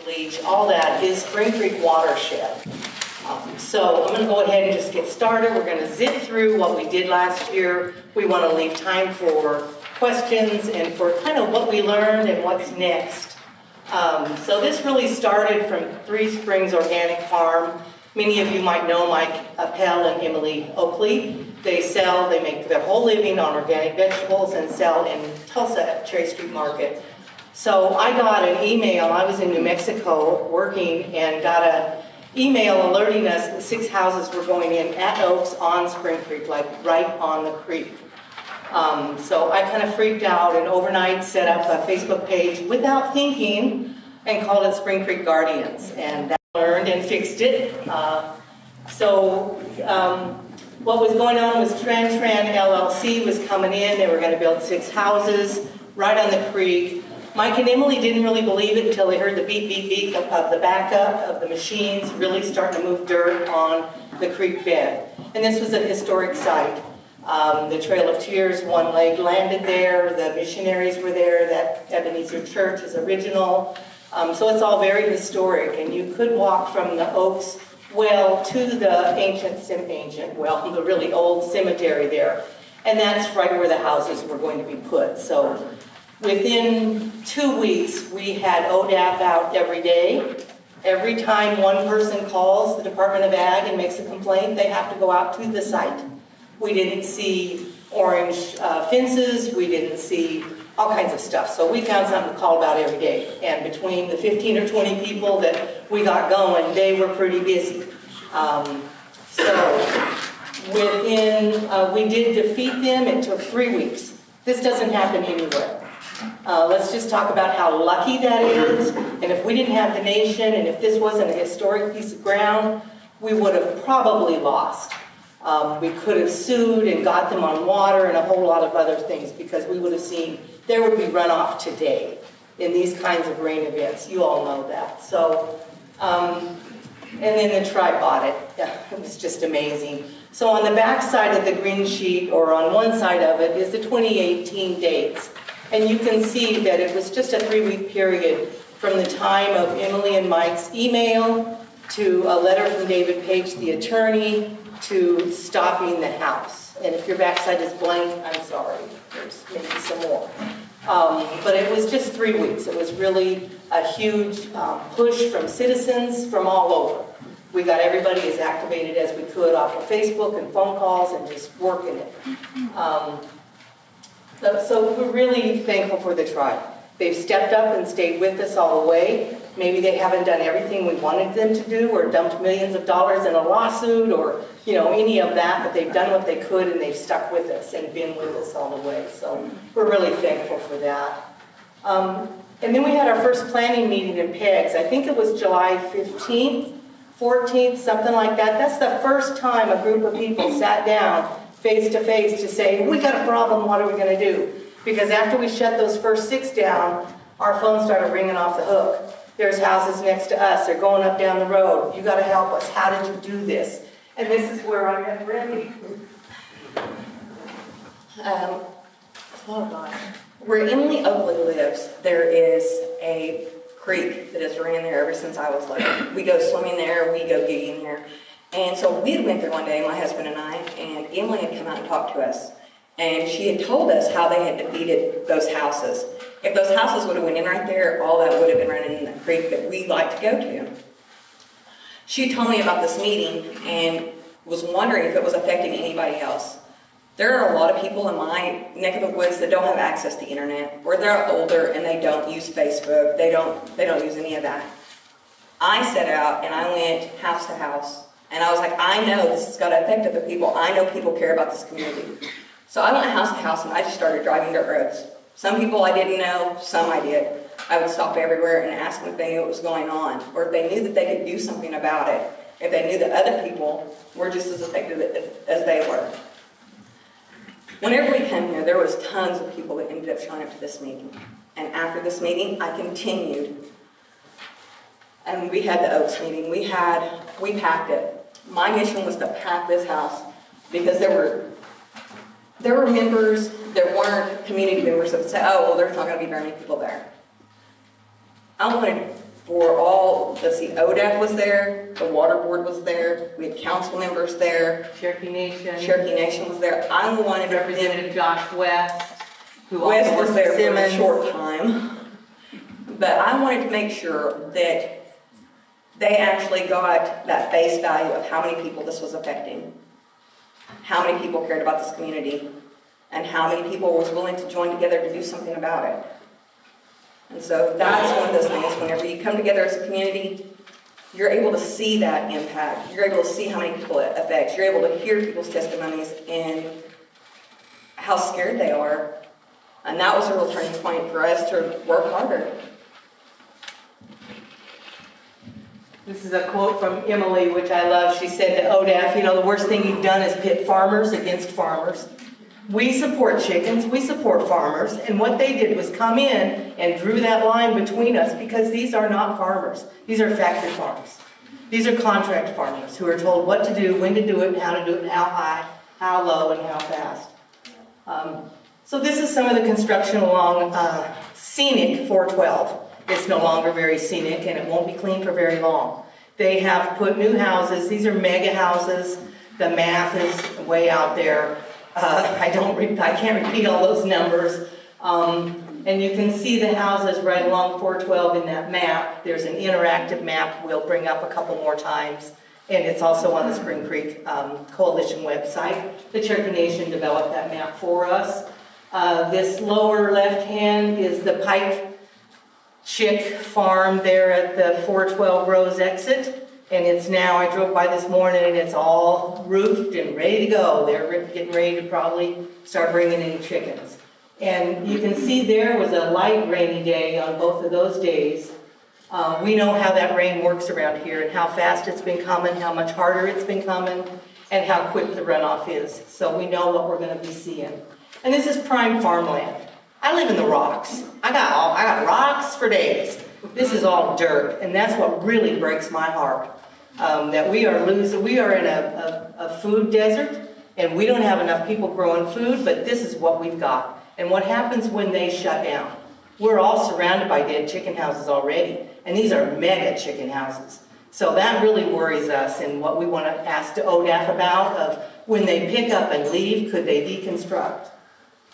bleach, all that is Spring Creek watershed. So I'm going to go ahead and just get started. We're going to zip through what we did last year. We want to leave time for questions and for kind of what we learned and what's next. So this really started from Three Springs Organic Farm. Many of you might know Mike Appel and Emily Oakley. They make their whole living on organic vegetables and sell in Tulsa at Cherry Street Market. So I got an email. I was in New Mexico working and got an email alerting us that 6 houses were going in at Oaks on Spring Creek, like right on the creek. So I kind of freaked out and overnight set up a Facebook page without thinking and called it Spring Creek Guardians, and that learned and fixed it. What was going on was Tran LLC was coming in. They were going to build 6 houses right on the creek. Mike and Emily didn't really believe it until they heard the beep, beep, beep of the backup of the machines really starting to move dirt on the creek bed. And this was a historic site. The Trail of Tears, one leg landed there. The missionaries were there. That Ebenezer Church is original. So it's all very historic. And you could walk from the Oaks well to the the really old cemetery there. And that's right where the houses were going to be put. So within 2 weeks, we had ODAP out every day. Every time one person calls the Department of Ag and makes a complaint, they have to go out to the site. We didn't see orange fences. We didn't see all kinds of stuff. So we found something to call about every day. And between the 15 or 20 people that we got going, they were pretty busy. We did defeat them. It took 3 weeks. This doesn't happen anywhere. Let's just talk about how lucky that is. And if we didn't have the nation, and if this wasn't a historic piece of ground, we would have probably lost. We could have sued and got them on water and a whole lot of other things, because we would have seen there would be runoff today in these kinds of rain events. You all know that. So, and then the tribe bought it. Yeah, it was just amazing. So on the back side of the green sheet, or on one side of it, is the 2018 dates. And you can see that it was just a 3-week period from the time of Emily and Mike's email to a letter from David Page, the attorney, to stopping the house. And if your backside is blank, I'm sorry, there's maybe some more. But it was just 3 weeks. It was really a huge push from citizens from all over. We got everybody as activated as we could off of Facebook and phone calls and just working it. So we're really thankful for the tribe. They've stepped up and stayed with us all the way. Maybe they haven't done everything we wanted them to do, or dumped millions of dollars in a lawsuit, or any of that, but they've done what they could, and they've stuck with us and been with us all the way. So we're really thankful for that. And then we had our first planning meeting in PEGS. I think it was July 15th, 14th, something like that. That's the first time a group of people sat down face to face to say, we got a problem, what are we going to do? Because after we shut those first 6 down, our phones started ringing off the hook. There's houses next to us. They're going up down the road. You got to help us. How did you do this? And this is where I met Randy. Where Emily Oakley lives, there is a creek that has ran there ever since I was little. We go swimming there. We go gigging there. And so we went there one day, my husband and I, and Emily had come out and talked to us. And she had told us how they had defeated those houses. If those houses would have went in right there, all that would have been running in the creek that we like to go to. She told me about this meeting and was wondering if it was affecting anybody else. There are a lot of people in my neck of the woods that don't have access to the internet, or they're older and they don't use Facebook. They don't use any of that. I set out and I went house to house, and I was like, I know this has got to affect other people. I know people care about this community. So I went house to house and I just started driving dirt roads. Some people I didn't know, some I did. I would stop everywhere and ask them if they knew what was going on, or if they knew that they could do something about it, if they knew that other people were just as affected as they were. Whenever we come here, there was tons of people that ended up showing up to this meeting. And after this meeting, I continued. And we had the Oaks meeting. We packed it. My mission was to pack this house because there were members that weren't community members that would say, oh, well, there's not going to be very many people there. I wanted for all let's see, ODEF was there, the water board was there, we had council members there, Cherokee Nation. Cherokee Nation was there. I wanted them, Representative Josh West, who West also was works there for for a Simmons. short time. But I wanted to make sure that they actually got that face value of how many people this was affecting, how many people cared about this community, and how many people was willing to join together to do something about it. And so that's one of those things, whenever you come together as a community, you're able to see that impact. You're able to see how many people it affects. You're able to hear people's testimonies and how scared they are. And that was a real turning point for us to work harder. This is a quote from Emily, which I love. She said to ODAF, the worst thing you've done is pit farmers against farmers. We support chickens, we support farmers, and what they did was come in and drew that line between us because these are not farmers. These are factory farms. These are contract farmers who are told what to do, when to do it, and how to do it, and how high, how low, and how fast. So this is some of the construction along scenic 412. It's no longer very scenic, and it won't be clean for very long. They have put new houses. These are mega houses. The math is way out there. I can't repeat all those numbers. And you can see the houses right along 412 in that map. There's an interactive map we'll bring up a couple more times. And it's also on the Spring Creek Coalition website. The Cherokee Nation developed that map for us. This lower left hand is the Pike Chick farm there at the 412 Rose exit. And it's now, I drove by this morning and it's all roofed and ready to go. They're getting ready to probably start bringing in chickens. And you can see there was a light rainy day on both of those days. We know how that rain works around here and how fast it's been coming, how much harder it's been coming, and how quick the runoff is. So we know what we're going to be seeing. And this is prime farmland. I live in the rocks. I got rocks for days. This is all dirt, and that's what really breaks my heart. That we are in a food desert, and we don't have enough people growing food, but this is what we've got. And what happens when they shut down? We're all surrounded by dead chicken houses already, and these are mega chicken houses. So that really worries us, and what we want to ask to ODAF about of when they pick up and leave, could they deconstruct?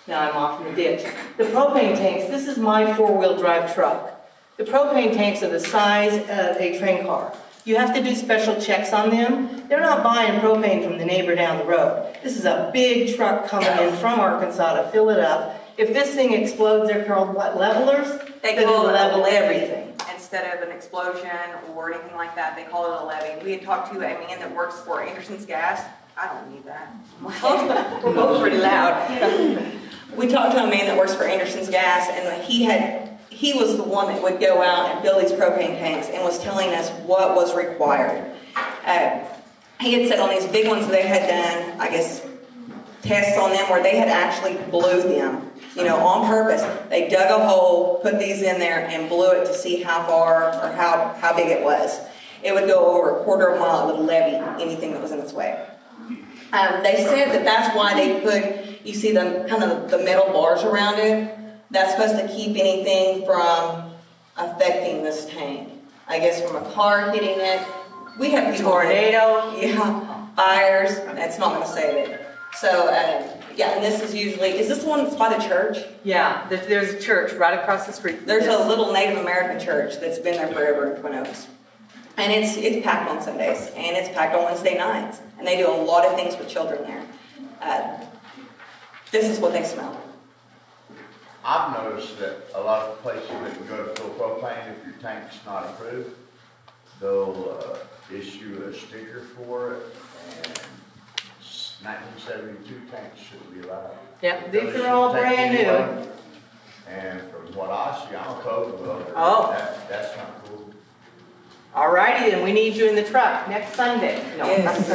Now I'm off in the ditch. The propane tanks, this is my four-wheel drive truck. The propane tanks are the size of a train car. You have to do special checks on them. They're not buying propane from the neighbor down the road. This is a big truck coming in from Arkansas to fill it up. If this thing explodes, they're called what, levelers? They call it level a levee. everything. Instead of an explosion or anything like that, they call it a levee. We had talked to a man that works for Anderson's Gas. I don't need that. We're both pretty loud. We talked to a man that works for Anderson's Gas, and he was the one that would go out and fill these propane tanks and was telling us what was required. He had said on these big ones they had done, I guess, tests on them where they had actually blew them, on purpose. They dug a hole, put these in there, and blew it to see how far or how big it was. It would go over a quarter of a mile. It would levee anything that was in its way. They said that's why they put, you see the kind of the metal bars around it. That's supposed to keep anything from affecting this tank. I guess from a car hitting it. We have people. Tornado. Yeah, fires. That's not going to save it. So, and this is this the one that's by the church? Yeah, there's a church right across the street. There's a little Native American church that's been there forever in Twin Oaks. And it's packed on Sundays, and it's packed on Wednesday nights. And they do a lot of things with children there. This is what they smell. I've noticed that a lot of places that you go to fill propane, if your tank's not approved, they'll issue a sticker for it, and 1972 tanks shouldn't be allowed. Yep, Those these are all should take brand new. anyone. And from what I see, I'm a code welder. Oh. That's not cool. All righty, then we need you in the truck next Sunday. No. Yes.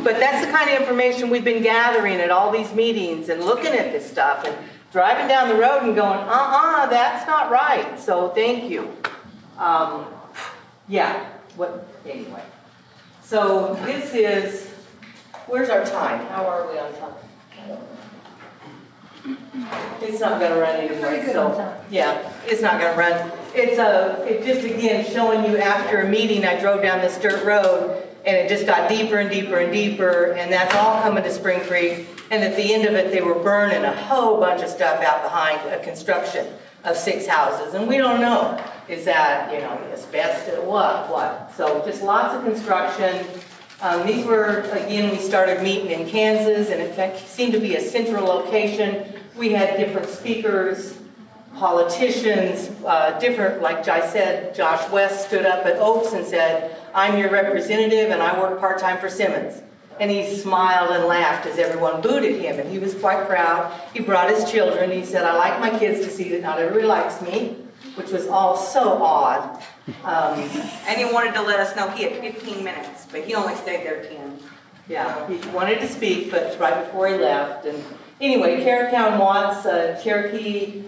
But that's the kind of information we've been gathering at all these meetings and looking at this stuff and driving down the road and going, that's not right. So thank you. Anyway. So this is, where's our time? How are we on time? It's not gonna run anyway, Pretty good so, on time. yeah. it's not gonna run. It's just again showing you after a meeting, I drove down this dirt road and it just got deeper and deeper and deeper, and that's all coming to Spring Creek. And at the end of it, they were burning a whole bunch of stuff out behind a construction of 6 houses. And we don't know, is that, asbestos, what? So just lots of construction. These were, again, we started meeting in Kansas, and in fact, it seemed to be a central location. We had different speakers, politicians, different, like I said, Josh West stood up at Oaks and said, I'm your representative and I work part-time for Simmons. And he smiled and laughed as everyone booed at him, and he was quite proud. He brought his children. He said, I like my kids to see that not everybody likes me, which was all so odd. And he wanted to let us know he had 15 minutes, but he only stayed there 10. Yeah, he wanted to speak, but right before he left. And anyway, Kara Cowan Watts, Cherokee,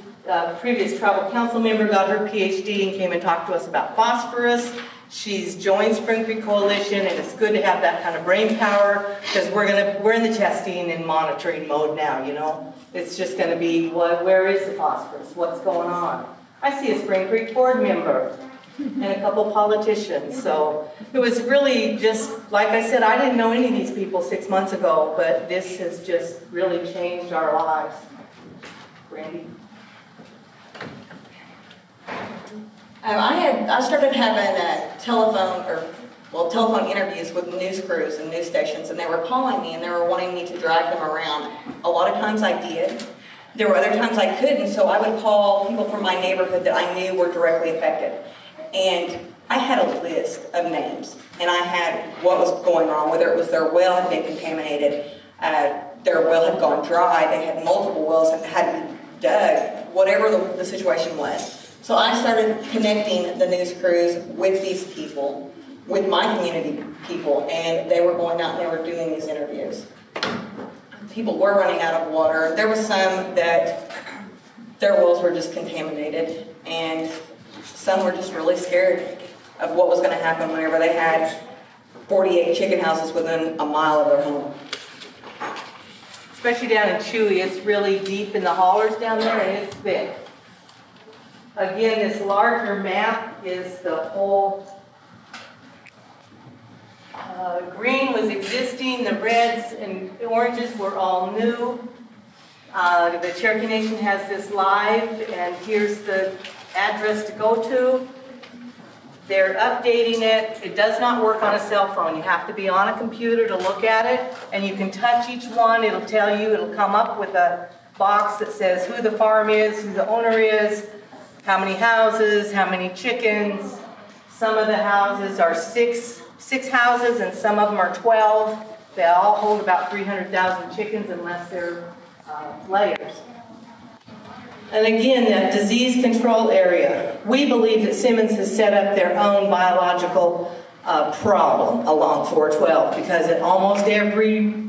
previous tribal council member, got her PhD and came and talked to us about phosphorus. She's joined Spring Creek Coalition, and it's good to have that kind of brain power because we're in the testing and monitoring mode now. It's just going to be, where is the phosphorus? What's going on? I see a Spring Creek board member and a couple politicians. So it was really just, like I said, I didn't know any of these people 6 months ago, but this has just really changed our lives. Randy? I started having telephone interviews with news crews and news stations, and they were calling me and they were wanting me to drag them around. A lot of times I did. There were other times I couldn't, so I would call people from my neighborhood that I knew were directly affected. And I had a list of names, and I had what was going on, whether it was their well had been contaminated, their well had gone dry, they had multiple wells that had to be dug, whatever the situation was. So I started connecting the news crews with these people, with my community people, and they were going out and they were doing these interviews. People were running out of water. There was some that their wells were just contaminated, and some were just really scared of what was going to happen whenever they had 48 chicken houses within a mile of their home. Especially down in Chewy, it's really deep in the hollers down there, and it's thick. Again, this larger map is the whole, green was existing, the reds and oranges were all new. The Cherokee Nation has this live, and here's the address to go to. They're updating it. It does not work on a cell phone. You have to be on a computer to look at it, and you can touch each one. It'll tell you, it'll come up with a box that says who the farm is, who the owner is, how many houses, how many chickens. Some of the houses are six houses, and some of them are 12. They all hold about 300,000 chickens unless they're layers. And again, that disease control area. We believe that Simmons has set up their own biological problem along 412 because at almost every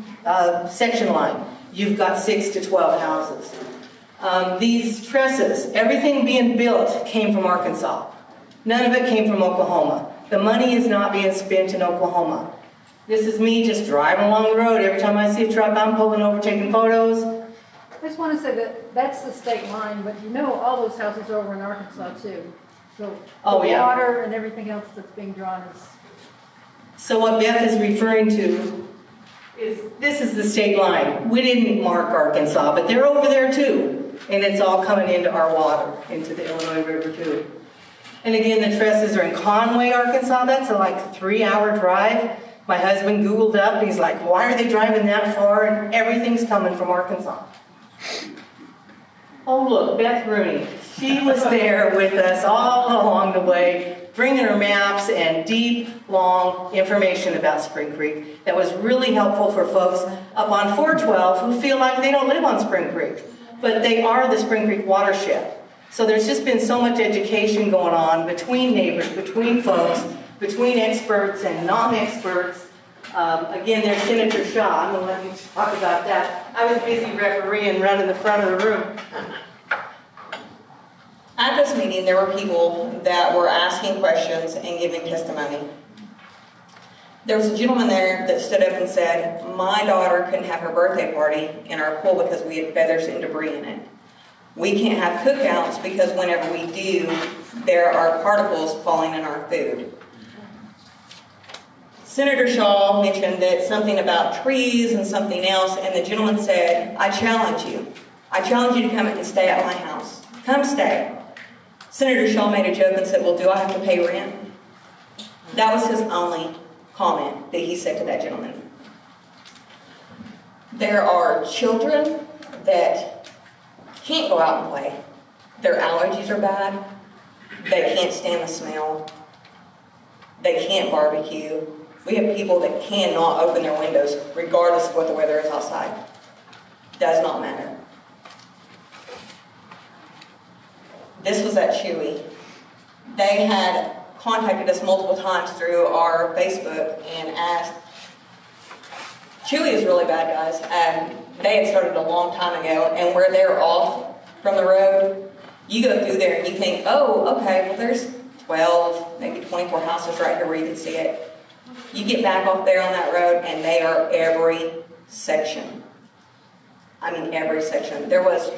section line, you've got 6 to 12 houses. These trusses, everything being built came from Arkansas. None of it came from Oklahoma. The money is not being spent in Oklahoma. This is me just driving along the road. Every time I see a truck, I'm pulling over, taking photos. I just want to say that that's the state line, but all those houses are over in Arkansas too. So the water and everything else that's being drawn is... So what Beth is referring to is this is the state line. We didn't mark Arkansas, but they're over there too. And it's all coming into our water, into the Illinois River too. And again, the trusses are in Conway, Arkansas. That's a 3-hour drive. My husband Googled up and he's like, why are they driving that far? And everything's coming from Arkansas. Oh look, Beth Rooney. She was there with us all along the way, bringing her maps and deep, long information about Spring Creek that was really helpful for folks up on 412 who feel like they don't live on Spring Creek, but they are the Spring Creek watershed. So there's just been so much education going on between neighbors, between folks, between experts and non-experts. Again, there's Senator Shaw. I'm going to let you talk about that. I was busy refereeing, running the front of the room. At this meeting, there were people that were asking questions and giving testimony. There was a gentleman there that stood up and said, my daughter couldn't have her birthday party in our pool because we had feathers and debris in it. We can't have cookouts because whenever we do, there are particles falling in our food. Senator Shaw mentioned that something about trees and something else, and the gentleman said, I challenge you. I challenge you to come and stay at my house. Come stay. Senator Shaw made a joke and said, well, do I have to pay rent? That was his only comment that he said to that gentleman. There are children that can't go out and play. Their allergies are bad. They can't stand the smell. They can't barbecue. We have people that cannot open their windows regardless of what the weather is outside. Does not matter. This was at Chewy. They had contacted us multiple times through our Facebook and asked. Chewy is really bad, guys. They had started a long time ago, and where they're off from the road, you go through there and you think, oh, okay, well there's 12, maybe 24 houses right here where you can see it. You get back off there on that road, and they are every section. I mean, every section. There was,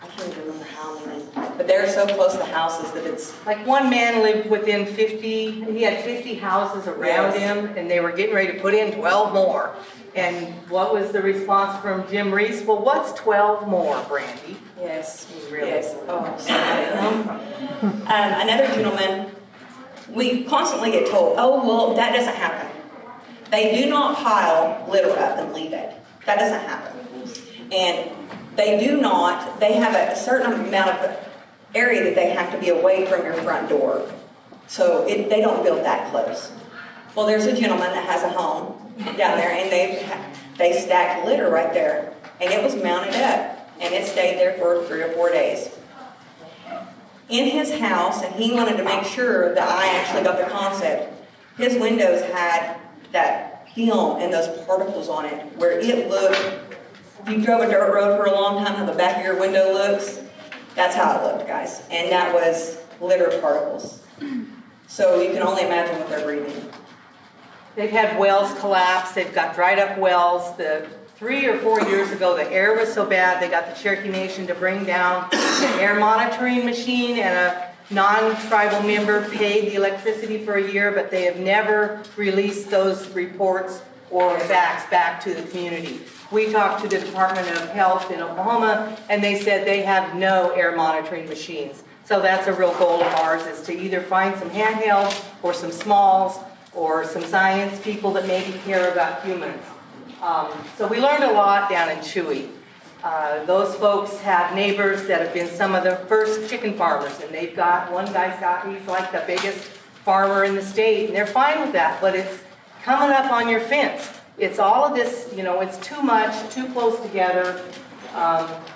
I can't even remember how many, but they're so close to houses that it's... Like one man lived within 50, he had 50 houses around him, and they were getting ready to put in 12 more. And what was the response from Jim Reese? Well, what's 12 more, Brandy? Yes, Really? yes. Oh, I'm sorry. Another gentleman, we constantly get told, oh, well, that doesn't happen. They do not pile litter up and leave it. That doesn't happen. And they do not, they have a certain amount of area that they have to be away from your front door. So they don't build that close. Well, there's a gentleman that has a home down there, and they stacked litter right there. And it was mounted up, and it stayed there for 3 or 4 days. In his house, and he wanted to make sure that I actually got the concept, his windows had that film and those particles on it, where it looked, if you drove a dirt road for a long time, how the back of your window looks, that's how it looked, guys. And that was litter particles. So you can only imagine what they're breathing. They've had wells collapse, they've got dried up wells. 3 or 4 years ago, the air was so bad, they got the Cherokee Nation to bring down an air monitoring machine, and a non-tribal member paid the electricity for a year, but they have never released those reports or facts back to the community. We talked to the Department of Health in Oklahoma, and they said they have no air monitoring machines. So that's a real goal of ours, is to either find some handhelds or some smalls or some science people that maybe care about humans. So we learned a lot down in Chewy. Those folks have neighbors that have been some of the first chicken farmers, and he's like the biggest farmer in the state, and they're fine with that, but it's coming up on your fence. It's all of this, it's too much, too close together.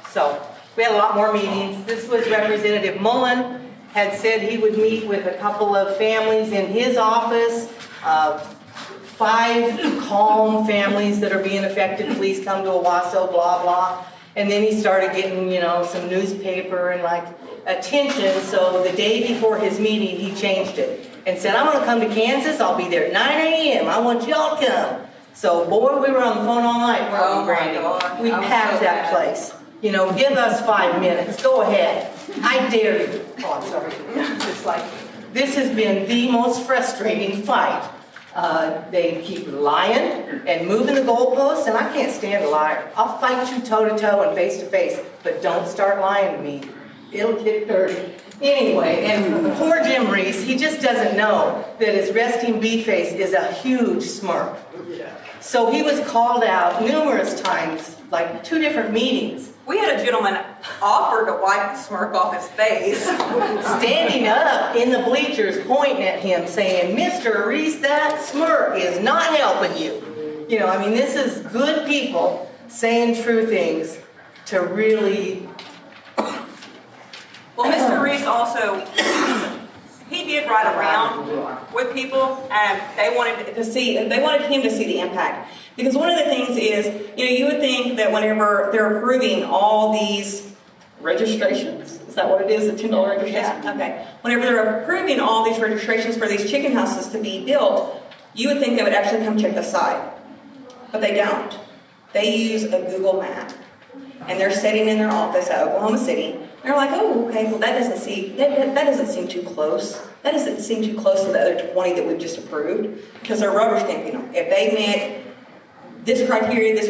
So we had a lot more meetings. This was Representative Mullen had said he would meet with a couple of families in his office. 5 calm families that are being affected, please come to Owasso, blah, blah. And then he started getting, some newspaper and attention. So the day before his meeting, he changed it and said, I'm gonna come to Kansas, I'll be there at 9 a.m. I want y'all to come. So boy, we were on the phone all night, weren't we, Brandy? We packed that place. Give us 5 minutes, go ahead. I dare you. Oh, I'm sorry. This has been the most frustrating fight. They keep lying and moving the goalposts, and I can't stand a liar. I'll fight you toe-to-toe and face-to-face, but don't start lying to me. It'll get dirty. Anyway, and poor Jim Reese, he just doesn't know that his resting bee face is a huge smirk. So he was called out numerous times, 2 different meetings. We had a gentleman offer to wipe the smirk off his face. Standing up in the bleachers, pointing at him, saying, Mr. Reese, that smirk is not helping you. This is good people saying true things to really... Well, Mr. Reese also, he did ride around with people, and they wanted him to see the impact. Because one of the things is, you would think that whenever they're approving all these registrations, is that what it is, the $10 registration? Yeah. Okay. Whenever they're approving all these registrations for these chicken houses to be built, you would think they would actually come check the site. But they don't. They use a Google map. and they're sitting in their office at Oklahoma City. They're like, oh, okay, well, that doesn't seem too close. That doesn't seem too close to the other 20 that we've just approved, because they're rubber stamping them. If they met this criteria, and this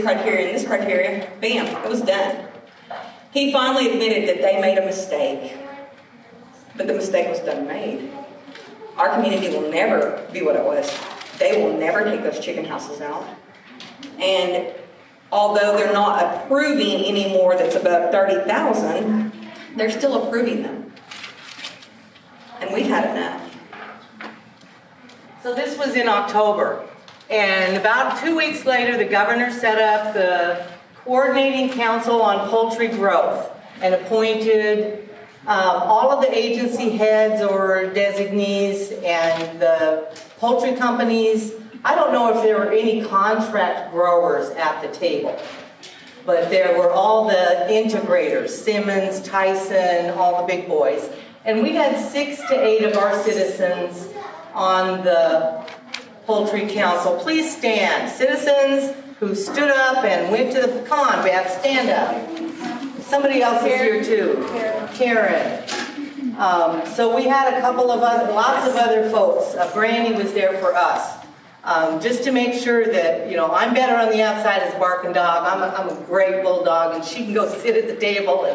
criteria, bam, it was done. He finally admitted that they made a mistake, but the mistake was done made. Our community will never be what it was. They will never take those chicken houses out. And although they're not approving any more that's above 30,000, they're still approving them. And we've had enough. So this was in October, and about 2 weeks later, the governor set up the Coordinating Council on Poultry Growth and appointed all of the agency heads or designees and the poultry companies. I don't know if there were any contract growers at the table, but there were all the integrators, Simmons, Tyson, all the big boys. And we had 6 to 8 of our citizens on the Poultry Council. Please stand. Citizens who stood up and went to the, come on, Beth, stand up. Somebody else is here too. Karen. So we had a couple of lots of other folks. Brandy was there for us. Just to make sure that, you know, I'm better on the outside as a barking dog. I'm a great bulldog, and she can go sit at the table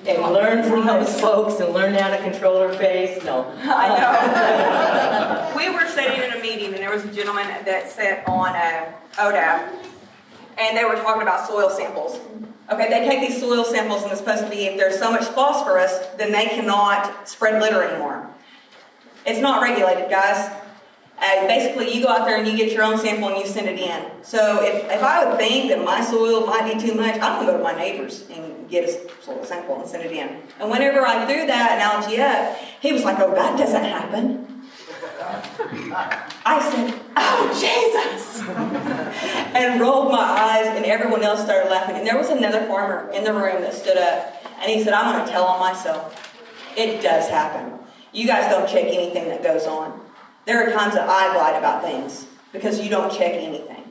and learn from those folks and learn how to control her face. No. I know. We were sitting in a meeting, and there was a gentleman that sat on ODAP, and they were talking about soil samples. Okay, they take these soil samples, and it's supposed to be, if there's so much phosphorus, then they cannot spread litter anymore. It's not regulated, guys. Basically, you go out there and you get your own sample and you send it in. So if I would think that my soil might be too much, I'm going to go to my neighbors and get a soil sample and send it in. And whenever I threw that analogy up, he was like, oh, that doesn't happen. I said, oh, Jesus! And rolled my eyes, and everyone else started laughing. And there was another farmer in the room that stood up, and he said, I'm going to tell on myself. It does happen. You guys don't check anything that goes on. There are times that I've lied about things because you don't check anything.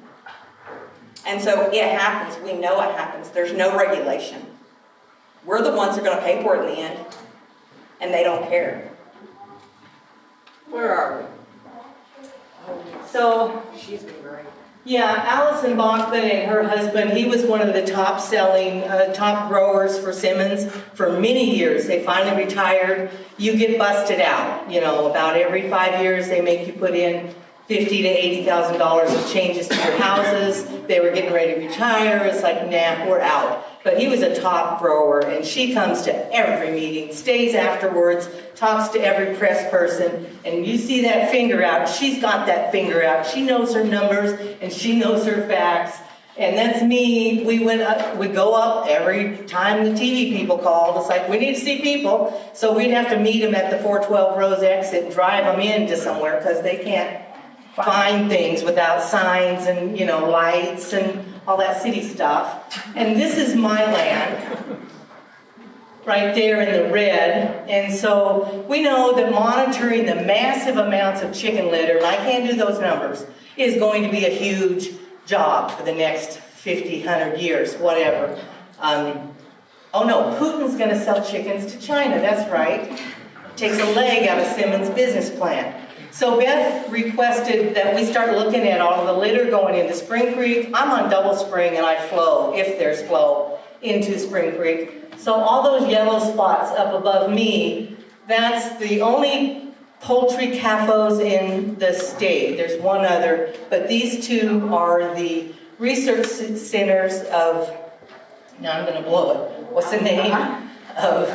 And so it happens. We know it happens. There's no regulation. We're the ones that are going to pay for it in the end, and they don't care. Where are we? So, She's been great. yeah, Allison Bachman and her husband, he was one of the top selling, top growers for Simmons for many years. They finally retired. You get busted out, you know, about every 5 years they make you put in $50,000 to $80,000 of changes to your houses. They were getting ready to retire. It's like, nah, we're out. But he was a top grower, and she comes to every meeting, stays afterwards, talks to every press person, and you see that finger out. She's got that finger out. She knows her numbers, and she knows her facts. And that's me. We go up every time the TV people called. It's like, we need to see people. So we'd have to meet them at the 412 Rose exit and drive them into somewhere because they can't find things without signs and, you know, lights and all that city stuff. And this is my land, right there in the red. And so we know that monitoring the massive amounts of chicken litter, and I can't do those numbers, is going to be a huge job for the next 50, 100 years, whatever. Oh no, Putin's going to sell chickens to China, that's right. Takes a leg out of Simmons' business plan. So Beth requested that we start looking at all of the litter going into Spring Creek. I'm on Double Spring and I flow, if there's flow, into Spring Creek. So all those yellow spots up above me, that's the only poultry CAFOs in the state. There's one other, but these two are the research centers of, now I'm going to blow it, what's the name? Of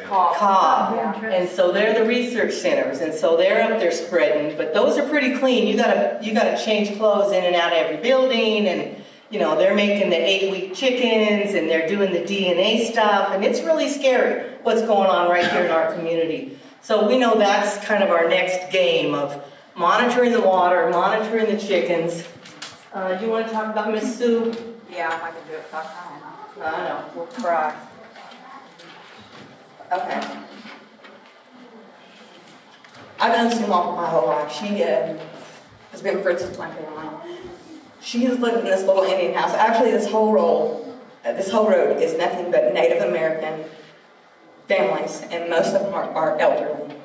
Cobb. And so they're the research centers, and so they're up there spreading, but those are pretty clean. You gotta change clothes in and out of every building, and you know, they're making the 8-week chickens, and they're doing the DNA stuff, and it's really scary what's going on right here in our community. So we know that's kind of our next game of monitoring the water, monitoring the chickens. Do you want to talk about Miss Sue? Yeah, I can do it. I know, we'll cry. Okay. I've known Sue my whole life. She has been friends with my family. She has lived in this little Indian house. Actually, this whole roll this whole road is nothing but Native American families, and most of them are elderly.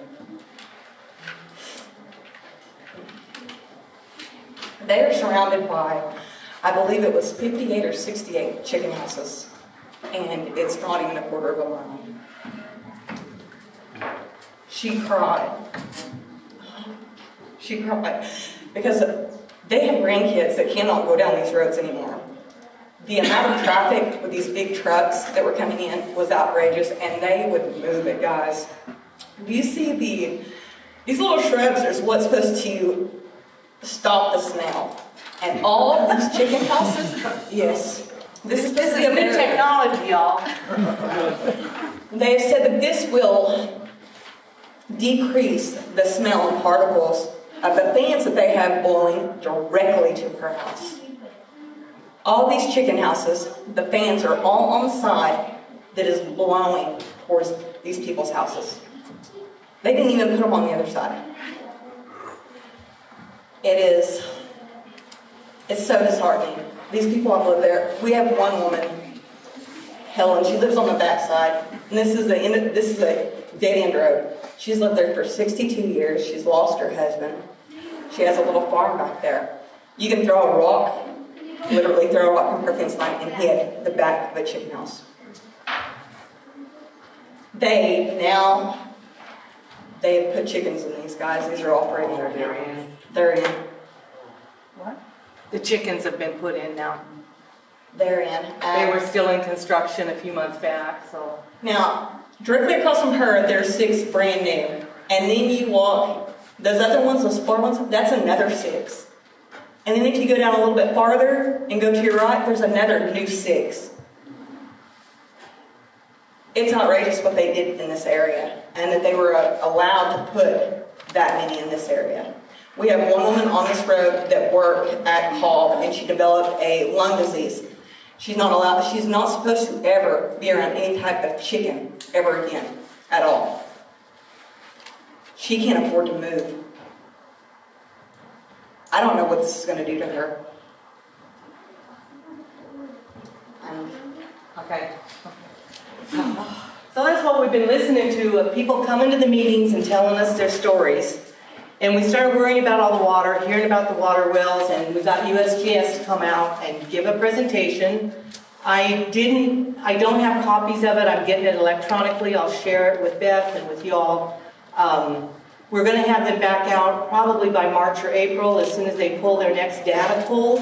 They are surrounded by, I believe it was 58 or 68 chicken houses, and it's not even a quarter of a mile. She cried. She cried because they have grandkids that cannot go down these roads anymore. The amount of traffic with these big trucks that were coming in was outrageous, and they would move it, guys. Do you see these little shrubs are what's supposed to stop the smell? And all of these chicken houses, yes. This is a new technology, y'all. They have said that this will decrease the smell and particles of the fans that they have blowing directly to her house. All these chicken houses, the fans are all on the side that is blowing towards these people's houses. They didn't even put them on the other side. It's so disheartening. These people have lived there. We have one woman, Helen, she lives on the backside, and this is a dead-end road. She's lived there for 62 years. She's lost her husband. She has a little farm back there. You can throw a rock, literally throw a rock from her fence line and hit the back of a chicken house. They've put chickens in these guys. These are all breeding. They're in. What? The chickens have been put in now. They're in. They were still in construction a few months back, so. Now, directly across from her, there's 6 brand new. And then you walk, those other ones, those 4 ones, that's another 6. And then if you go down a little bit farther and go to your right, there's another new 6. It's outrageous what they did in this area, and that they were allowed to put that many in this area. We have one woman on this road that worked at Cobb, and she developed a lung disease. She's not supposed to ever be around any type of chicken ever again, at all. She can't afford to move. I don't know what this is going to do to her. Okay. So that's what we've been listening to, people coming to the meetings and telling us their stories. And we started worrying about all the water, hearing about the water wells, and we got USGS to come out and give a presentation. I don't have copies of it. I'm getting it electronically. I'll share it with Beth and with y'all. We're going to have them back out probably by March or April as soon as they pull their next data pull.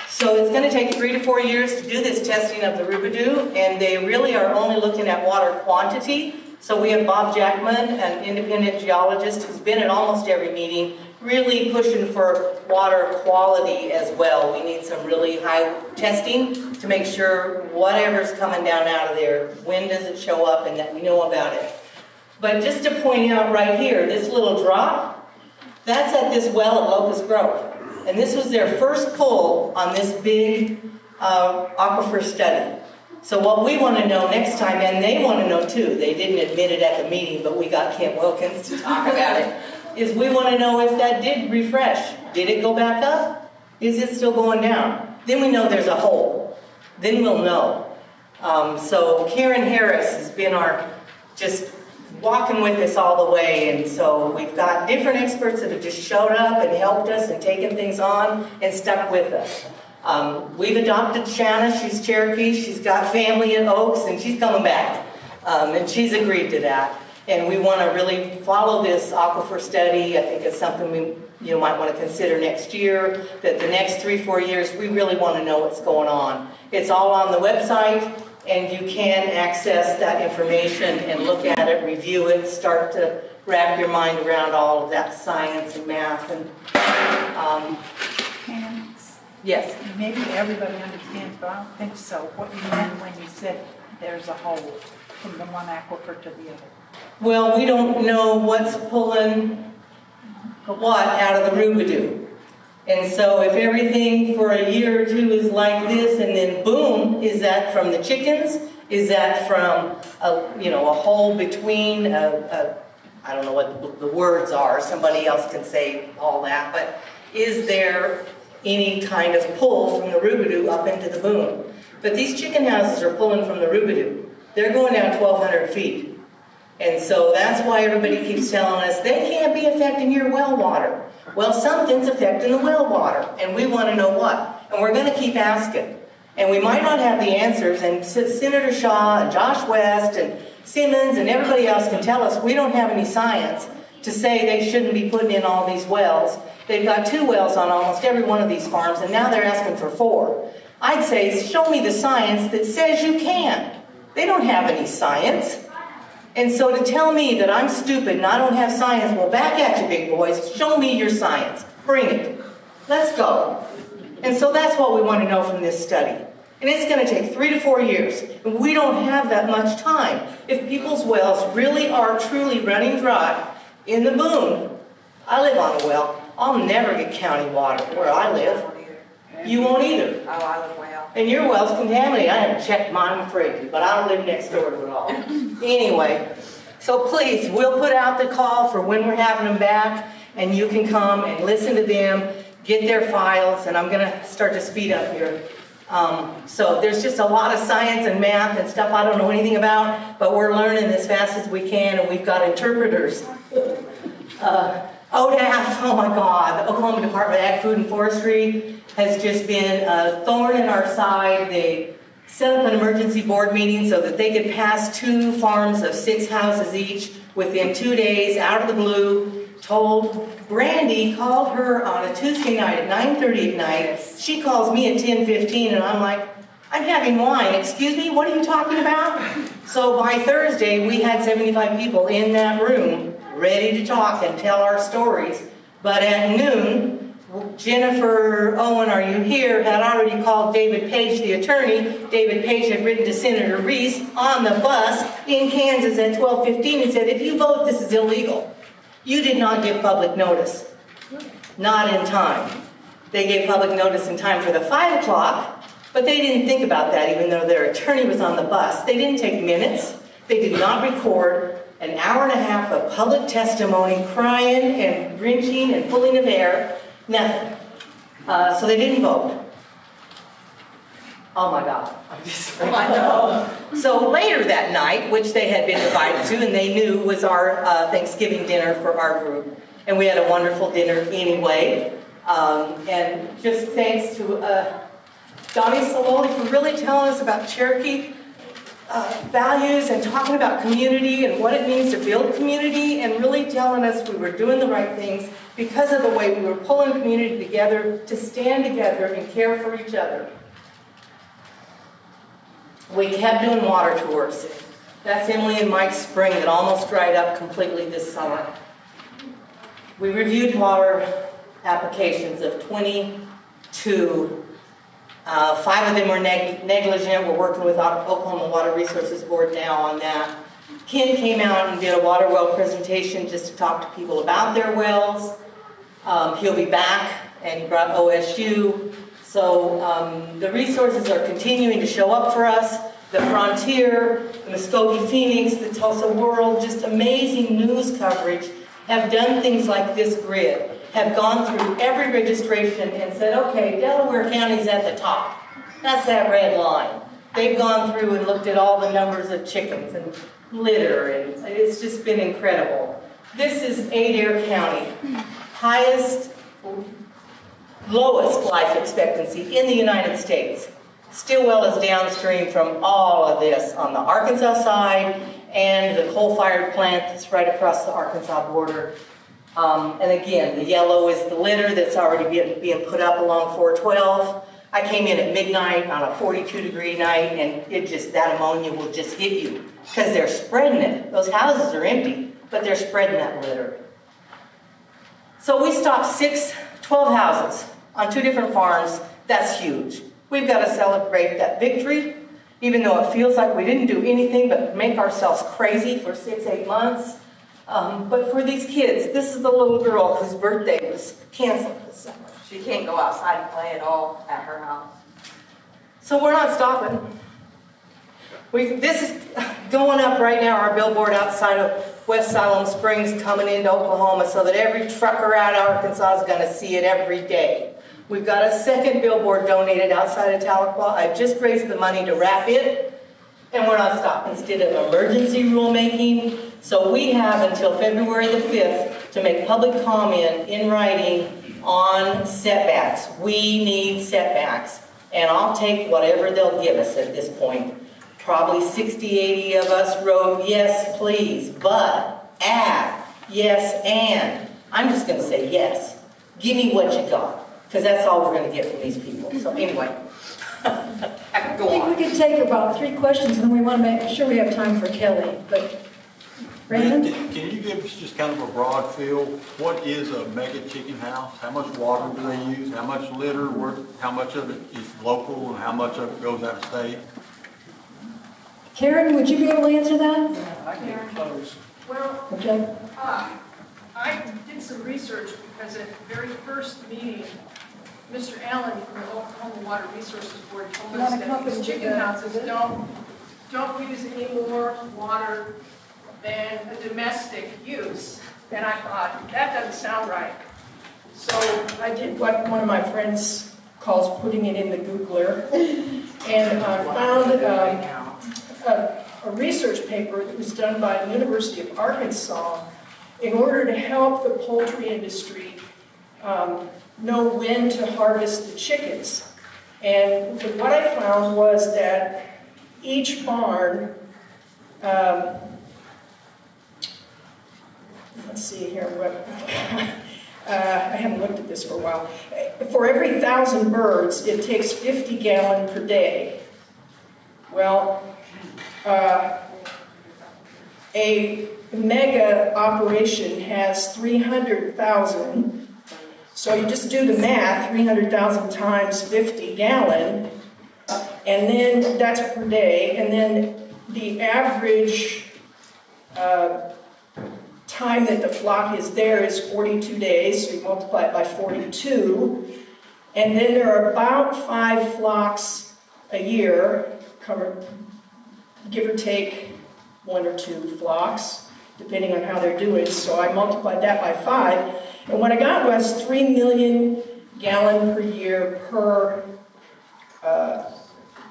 So it's going to take 3 to 4 years to do this testing of the Rubidoo, and they really are only looking at water quantity. So we have Bob Jackman, an independent geologist who's been at almost every meeting, really pushing for water quality as well. We need some really high testing to make sure whatever's coming down out of there, when does it show up, and that we know about it. But just to point out right here, this little drop, that's at this well at Locust Grove. And this was their first pull on this big aquifer study. So what we want to know next time, and they want to know too, they didn't admit it at the meeting, but we got Kim Wilkins to talk about it, is we want to know if that did refresh. Did it go back up? Is it still going down? Then we know there's a hole. Then we'll know. So Karen Harris has been just walking with us all the way, and so we've got different experts that have just showed up and helped us and taken things on and stuck with us. We've adopted Shanna. She's Cherokee. She's got family in Oaks, and she's coming back, and she's agreed to that. And we want to really follow this aquifer study. I think it's something we might want to consider next year, that the next 3-4 years we really want to know what's going on. It's all on the website, and you can access that information and look at it, review it, start to wrap your mind around all of that science and math. And yes. Maybe everybody understands, but I don't think so. What you meant when you said there's a hole from the one aquifer to the other. Well, we don't know what's pulling what out of the Rubidoo. And so if everything for a year or two is like this, and then boom, is that from the chickens? Is that from a hole between I don't know what the words are. Somebody else can say all that. But is there any kind of pull from the Rubidoux up into the Boone. But these chicken houses are pulling from the Rubidoux. They're going down 1,200 feet. And so that's why everybody keeps telling us they can't be affecting your well water. Well, something's affecting the well water, and we want to know what. And we're going to keep asking. And we might not have the answers, and Senator Shaw and Josh West and Simmons and everybody else can tell us we don't have any science to say they shouldn't be putting in all these wells. They've got 2 wells on almost every one of these farms, and now they're asking for 4. I'd say, show me the science that says you can. They don't have any science. And so to tell me that I'm stupid and I don't have science, well, back at you, big boys. Show me your science. Bring it. Let's go. And so that's what we want to know from this study. And it's going to take 3 to 4 years. And we don't have that much time. If people's wells really are truly running dry in the Boone, I live on a well. I'll never get county water where I live. You won't either. Oh, I live well. And your well's contaminated. I haven't checked mine, I'm afraid to, but I don't live next door to it all. Anyway, so please, we'll put out the call for when we're having them back, and you can come and listen to them, get their files, and I'm going to start to speed up here. So there's just a lot of science and math and stuff I don't know anything about, but we're learning as fast as we can, and we've got interpreters. ODAF, oh my God, the Oklahoma Department of Ag, Food and Forestry has just been a thorn in our side. They set up an emergency board meeting so that they could pass 2 farms of 6 houses each within 2 days, out of the blue. Told Brandy, called her on a Tuesday night at 9:30 at night. She calls me at 10:15 and I'm like, I'm having wine. Excuse me, what are you talking about? So by Thursday, we had 75 people in that room ready to talk and tell our stories. But at noon, Jennifer Owen, are you here, had already called David Page, the attorney. David Page had written to Senator Reese on the bus in Kansas at 12:15 and said, if you vote, this is illegal. You did not give public notice. Not in time. They gave public notice in time for the 5 o'clock, but they didn't think about that even though their attorney was on the bus. They didn't take minutes. They did not record an hour and a half of public testimony, crying and wrenching and pulling of hair. Nothing. So they didn't vote. Oh my God. I know. So later that night, which they had been invited to and they knew was our Thanksgiving dinner for our group. And we had a wonderful dinner anyway. And just thanks to Donnie Saloli for really telling us about Cherokee values and talking about community and what it means to build community and really telling us we were doing the right things because of the way we were pulling community together to stand together and care for each other. We kept doing water tours. That's Emily and Mike's spring that almost dried up completely this summer. We reviewed water applications of 22. 5 of them were negligent. We're working with Oklahoma Water Resources Board now on that. Ken came out and did a water well presentation just to talk to people about their wells. He'll be back, and he brought OSU. So the resources are continuing to show up for us. The Frontier, the Muskogee Phoenix, the Tulsa World, just amazing news coverage, have done things like this grid, have gone through every registration and said, okay, Delaware County's at the top. That's that red line. They've gone through and looked at all the numbers of chickens and litter, and it's just been incredible. This is Adair County, lowest life expectancy in the United States. Stillwell is downstream from all of this on the Arkansas side and the coal-fired plant that's right across the Arkansas border. And again, the yellow is the litter that's already being put up along 412. I came in at midnight on a 42-degree night, and that ammonia will just hit you because they're spreading it. Those houses are empty, but they're spreading that litter. So we stopped 12 houses on 2 different farms. That's huge. We've got to celebrate that victory, even though it feels like we didn't do anything but make ourselves crazy for 6-8 months. But for these kids, this is the little girl whose birthday was canceled this summer. She can't go outside and play at all at her house. So we're not stopping. This is going up right now, our billboard outside of West Siloam Springs coming into Oklahoma so that every trucker out of Arkansas is going to see it every day. We've got a second billboard donated outside of Tahlequah. I've just raised the money to wrap it, and we're not stopping. Instead of emergency rulemaking, so we have until February the 5th to make public comment in writing on setbacks. We need setbacks, and I'll take whatever they'll give us at this point. Probably 60, 80 of us wrote, yes, please, but, yes, and. I'm just going to say yes. Give me what you got, because that's all we're going to get from these people. So anyway, I go think we on. could take about 3 questions, and then we want to make sure we have time for Kelly, but Raymond? Can you give us just kind of a broad feel? What is a mega chicken house? How much water do they use? How much litter? How much of it is local and how much of it goes out of state? Karen, would you be able to answer that? I get close. Well, Okay. I did some research because at the very first meeting, Mr. Allen from the Oklahoma Water Resources Board told You us wanna come that up these and chicken do that? houses don't use any more water than a domestic use. And I thought, that doesn't sound right. So I did what one of my friends calls putting it in the Googler. And I found a research paper that was done by the University of Arkansas in order to help the poultry industry know when to harvest the chickens. And what I found was that each barn, let's see here, I haven't looked at this for a while. For every 1,000 birds, it takes 50 gallons per day. Well, a mega operation has 300,000. So you just do the math, 300,000 times 50 gallon, and then that's per day, and then the average time that the flock is there is 42 days, so you multiply it by 42, and then there are about 5 flocks a year, give or take 1 or 2 flocks, depending on how they're doing, so I multiplied that by 5, and what I got was 3 million gallon per year per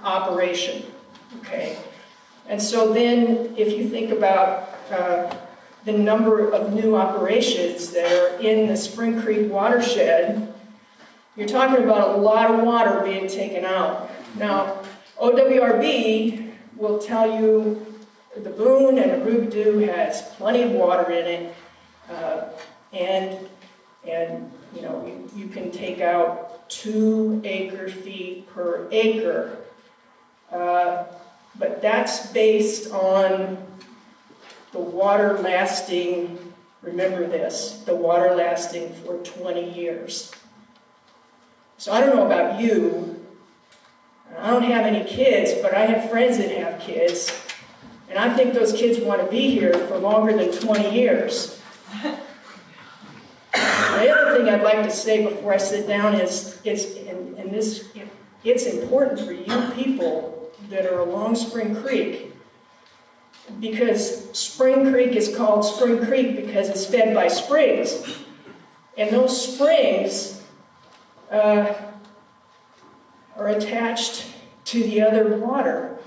operation, okay? And so then, if you think about the number of new operations that are in the Spring Creek watershed, you're talking about a lot of water being taken out. Now, OWRB will tell you the Boone and the Rubidoux has plenty of water in it, and you know, you can take out 2 acre-feet per acre, but that's based on the water lasting, remember this, the water lasting for 20 years. So I don't know about you, I don't have any kids, but I have friends that have kids, and I think those kids want to be here for longer than 20 years. The other thing I'd like to say before I sit down is it's important for you people that are along Spring Creek, because Spring Creek is called Spring Creek because it's fed by springs. And those springs are attached to the other water,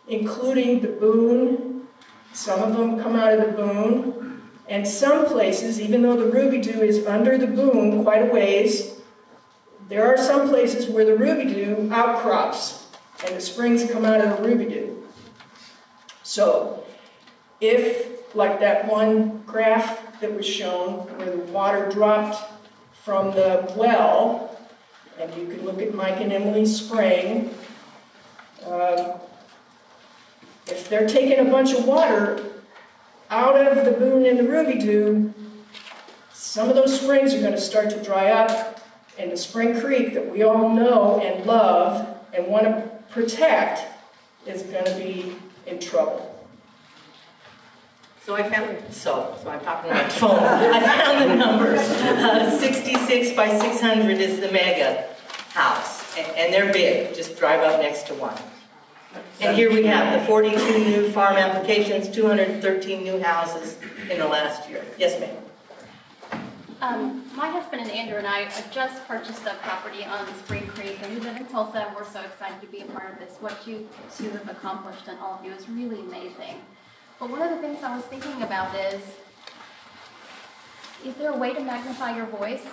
including the Boone. Some of them come out of the Boone. And some places, even though the Rubidoux is under the Boone quite a ways, there are some places where the Rubidoux outcrops and the springs come out of the Rubidoux. So, if, like that one graph that was shown, where the water dropped from the well, and you can look at Mike and Emily's spring, if they're taking a bunch of water out of the Boone and the Rubidoux, some of those springs are going to start to dry up, and the Spring Creek that we all know and love and want to protect is going to be in trouble. So I'm talking on my phone. I found the numbers. 66 by 600 is the mega house, and they're big. Just drive up next to one. And here we have the 42 new farm applications, 213 new houses in the last year. Yes, ma'am. My husband and Andrew and I just purchased a property on Spring Creek, and we live in Tulsa, and we're so excited to be a part of this. What you two have accomplished, and all of you, is really amazing. But one of the things I was thinking about is there a way to magnify your voice?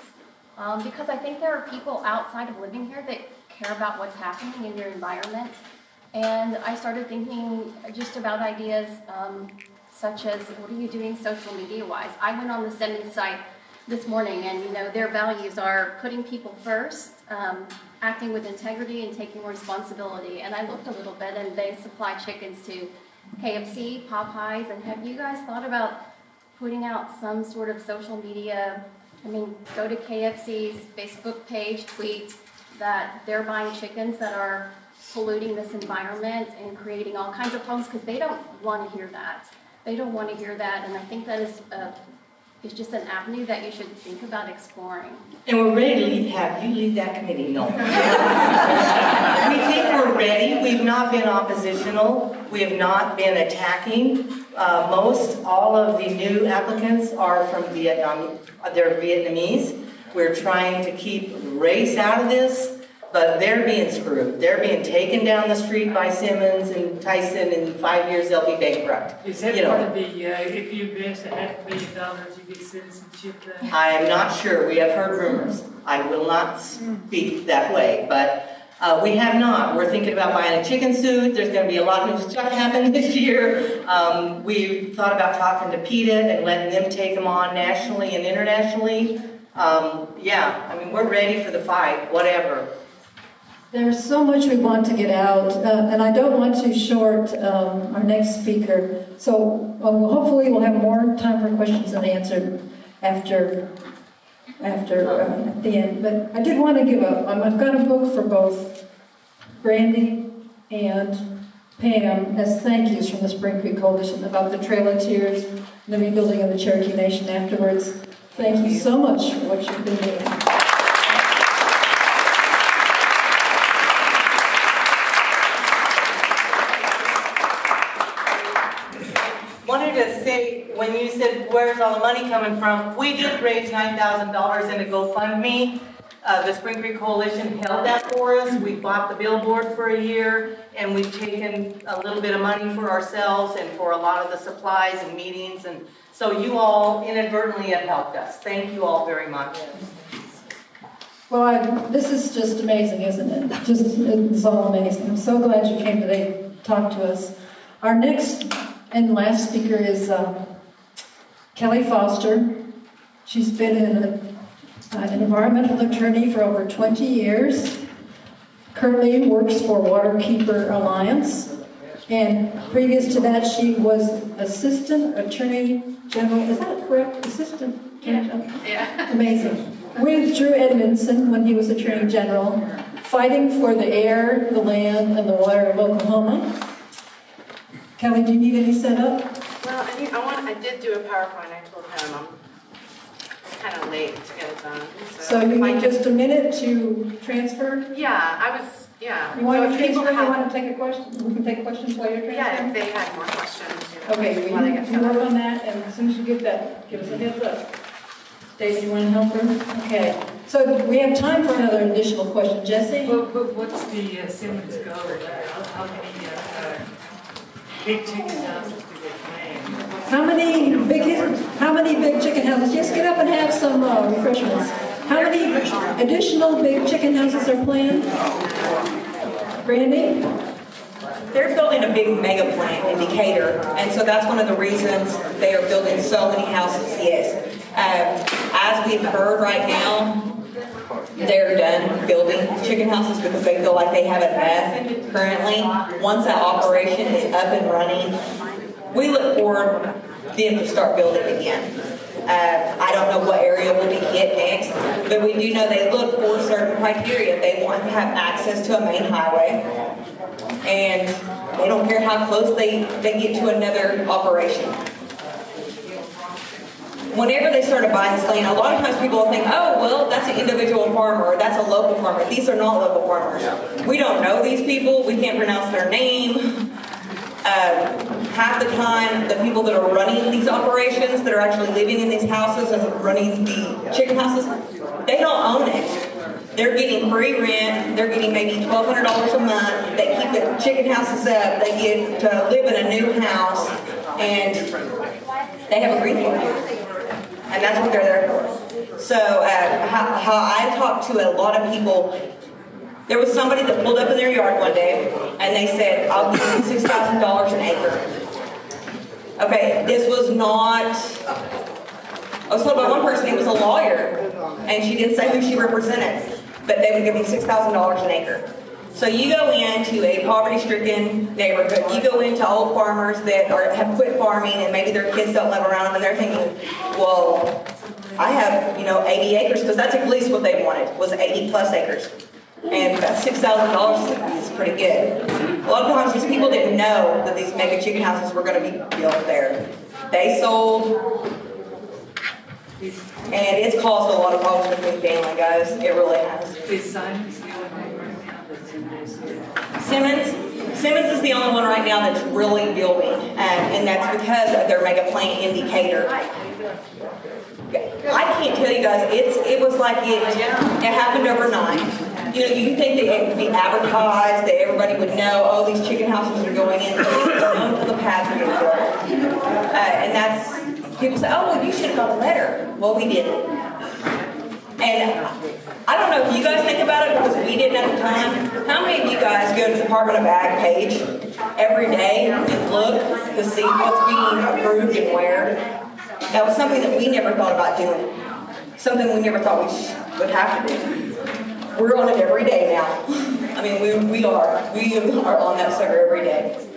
Because I think there are people outside of living here that care about what's happening in your environment. And I started thinking just about ideas such as, what are you doing social media-wise? I went on the Simmons site this morning, and their values are putting people first, acting with integrity, and taking responsibility. And I looked a little bit, and they supply chickens to KFC, Popeyes, and have you guys thought about putting out some sort of social media? Go to KFC's Facebook page, tweet that they're buying chickens that are polluting this environment and creating all kinds of problems, because they don't want to hear that. They don't want to hear that, and I think that is just an avenue that you should think about exploring. And we're ready to have you lead that committee, no. We think we're ready. We've not been oppositional. We have not been attacking. All of the new applicants are from Vietnam. They're Vietnamese. We're trying to keep race out of this, but they're being screwed. They're being taken down the street by Simmons and Tyson. In 5 years, they'll be bankrupt. Is that part of the, if you invest $500 million, you get citizenship then? I am not sure. We have heard rumors. I will not speak that way, but we have not. We're thinking about buying a chicken suit. There's going to be a lot of new stuff happening this year. We thought about talking to PETA and letting them take them on nationally and internationally. We're ready for the fight, whatever. There's so much we want to get out, and I don't want to short our next speaker. So hopefully we'll have more time for questions and answers after at the end. But I did want to give I've got a book for both Brandy and Pam as thank yous from the Spring Creek Coalition about the Trail of Tears and the rebuilding of the Cherokee Nation afterwards. Thank you so much for what you've been doing. Wanted to say, when you said, where's all the money coming from? We did raise $9,000 in a GoFundMe. The Spring Creek Coalition held that for us. We bought the billboard for a year, and we've taken a little bit of money for ourselves and for a lot of the supplies and meetings. And so you all inadvertently have helped us. Thank you all very much. Well, this is just amazing, isn't it? It's all amazing. I'm so glad you came today to talk to us. Our next and last speaker is Kelly Foster. She's been an environmental attorney for over 20 years. Currently works for Waterkeeper Alliance. And previous to that, she was Assistant Attorney General. Is that correct? Assistant Attorney General? Yeah. Amazing. With Drew Edmondson when he was Attorney General, fighting for the air, the land, and the water of Oklahoma. Kelly, do you need any setup? Well, I did do a PowerPoint. I told him I'm kind of late to get it done. So you need just a minute to transfer? Yeah. You want to transfer? You want to take a question? We can take questions while you're transferring? Yeah, if they had more questions. Okay, you work on that, and as soon as you get that, give us a heads up. David, you want to help her? Okay. So we have time for another additional question. Jesse? But what's the Simmons goal? How many big chicken houses do they plan? How many big chicken houses? Just get up and have some refreshments. How many additional big chicken houses are planned? Brandy? They're building a big mega plant in Decatur, and so that's one of the reasons they are building so many houses, yes. As we've heard right now, they're done building chicken houses because they feel like they have enough currently. Once that operation is up and running, we look forward to them to start building again. I don't know what area will be hit next, but we do know they look for certain criteria. They want to have access to a main highway, and they don't care how close they get to another operation. Whenever they started buying this land, a lot of times people will think, oh, well, that's an individual farmer, or that's a local farmer. These are not local farmers. We don't know these people. We can't pronounce their name. half the time, the people that are running these operations, that are actually living in these houses and running the chicken houses, they don't own it. They're getting free rent, they're getting maybe $1,200 a month, they keep the chicken houses up, they get to live in a new house, and they have a green card. And that's what they're there for. So how I talked to a lot of people, there was somebody that pulled up in their yard one day, and they said, I'll give you $6,000 an acre. Okay, this was not, I was told by one person, he was a lawyer, and she didn't say who she represented, but they would give me $6,000 an acre. So you go into a poverty-stricken neighborhood, you go into old farmers that have quit farming and maybe their kids don't live around them, and they're thinking, well, I have, 80 acres, because that's at least what they wanted, was 80 plus acres. And that's $6,000 is pretty good. A lot of times these people didn't know that these mega chicken houses were going to be built there. They sold, and it's caused a lot of problems with the family, guys. It really has. Is Simon's the only one right now that's in this? Simmons is the only one right now that's really building, and that's because of their mega plant in Decatur. I can't tell you guys, it was like it happened overnight. You think that it would be advertised, that everybody would know, oh, these chicken houses are going in, known to the passenger. And that's, people say, oh, well, you should have got a letter. Well, we didn't. And I don't know if you guys think about it, because we didn't at the time. How many of you guys go to the Department of Ag page every day and look to see what's being approved and where? That was something that we never thought about doing. Something we never thought we would have to do. We're on it every day now. I mean, we are on that sucker every day.